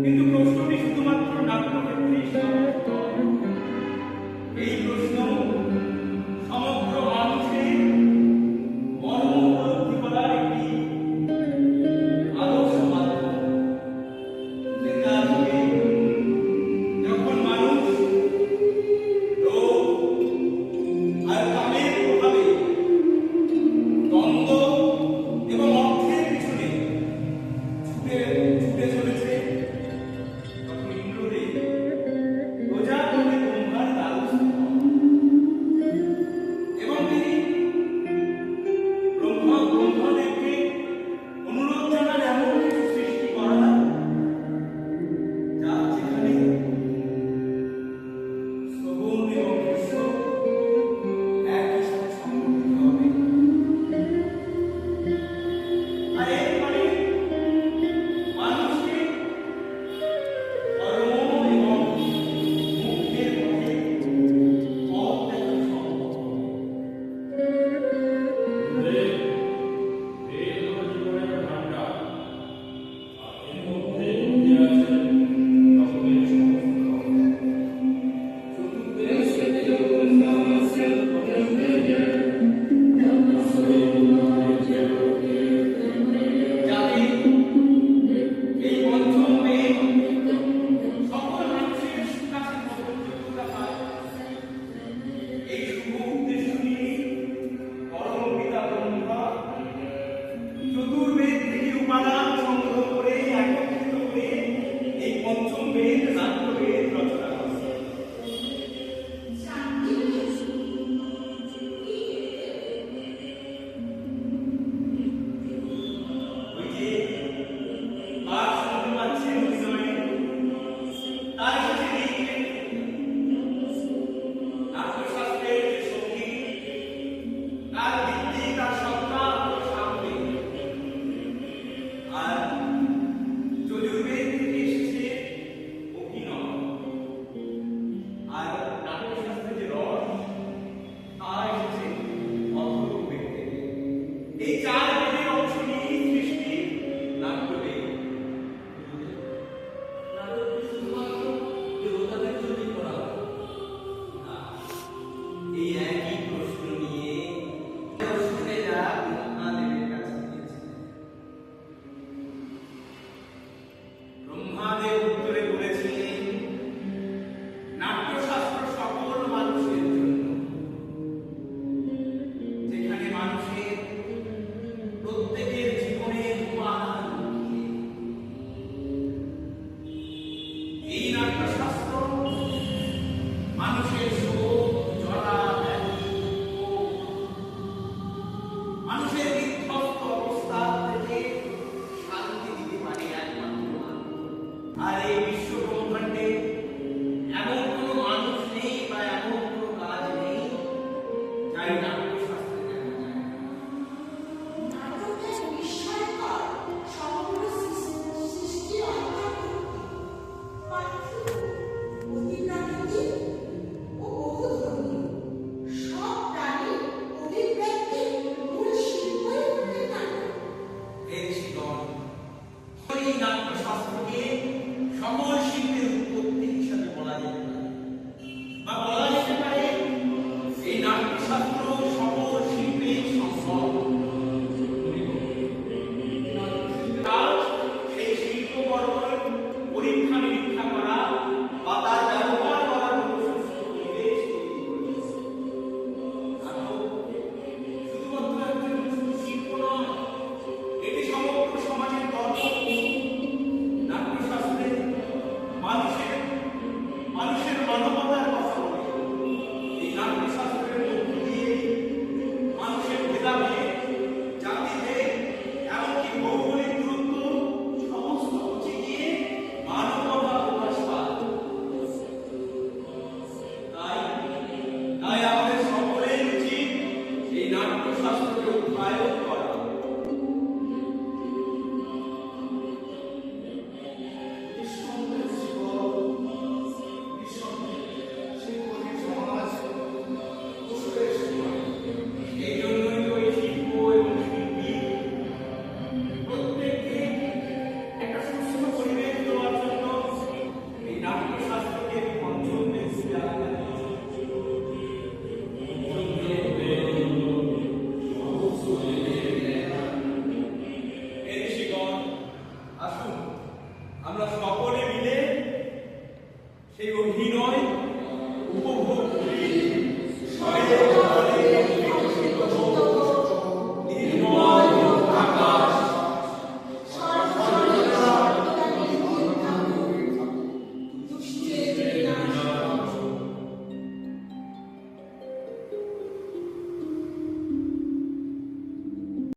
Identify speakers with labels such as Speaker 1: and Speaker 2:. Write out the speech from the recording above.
Speaker 1: কিন্তু প্রশ্নটি শুধুমাত্র নাট্যক্ষেত্রেই সীমাবদ্ধ নয়। এই প্রশ্ন সমগ্র মানুষের মর্ম উপলব্ধি করার একটি আদর্শ মাধ্যম। যখন মানুষ লোভ আর কামের প্রভাবে দ্বন্দ্ব এবং অর্থের পিছনে ছুটে চলেছে, তখন ইন্দ্রদেব প্রজাপতি ব্রহ্মার দ্বারস্থ হন এবং তিনি ব্রহ্মদেবকে অনুরোধ জানান এমন কিছু সৃষ্টি করা যা যেখানে শ্রবণ এবং দৃশ্য একই সাথে সংগঠিত হবে। আর এর ফলে মানুষকে কর্ম এবং মুক্তির পথে পথ দেখানো সম্ভব হবে। যাতে এই পঞ্চম বেদ সকল মানুষের সুখাসী গ্রহণযোগ্যতা পায়, এই শুভ উদ্দেশ্য নিয়ে পরম পিতা ব্রহ্মা চতুর্বেদ থেকে উপাদান সংগ্রহ করে একত্রিত করে এই পঞ্চম বেদ নাট্যবেদ রচনা করেন। ওই যে আর শুনতে পাচ্ছেন হৃদয়ে, তার সাথে লিখলেন নাট্যশাস্ত্রের যে শক্তি, তার ভিত্তি, তার সত্তা ও সামনে। আর যজুর্বেদ থেকে এসেছে অভিনয়, আর নাট্যশাস্ত্রের যে রস, তা এসেছে অথর্ববেদ থেকে। এই চার বেদের অংশ নিয়েই সৃষ্টি নাট্যবেদ। নাটকটি শুধুমাত্র দেবতাদের জন্যই করা হয় না, এই একই প্রশ্ন নিয়ে দর্শকেরা ব্রহ্মাদেবের কাছে গিয়েছিলেন। ব্রহ্মাদেব উত্তরে বলেছিলেন, নাট্যশাস্ত্র সকল মানুষের জন্য, যেখানে মানুষের প্রত্যেকের জীবনের উপাদান লুকিয়ে। এই নাট্যশাস্ত্র মানুষের শোক, জ্বালা, ব্যাধি, ক্ষোভ, মানুষের বিধ্বস্ত অবস্থা থেকে শান্তি দিতে পারে একমাত্র। আর এই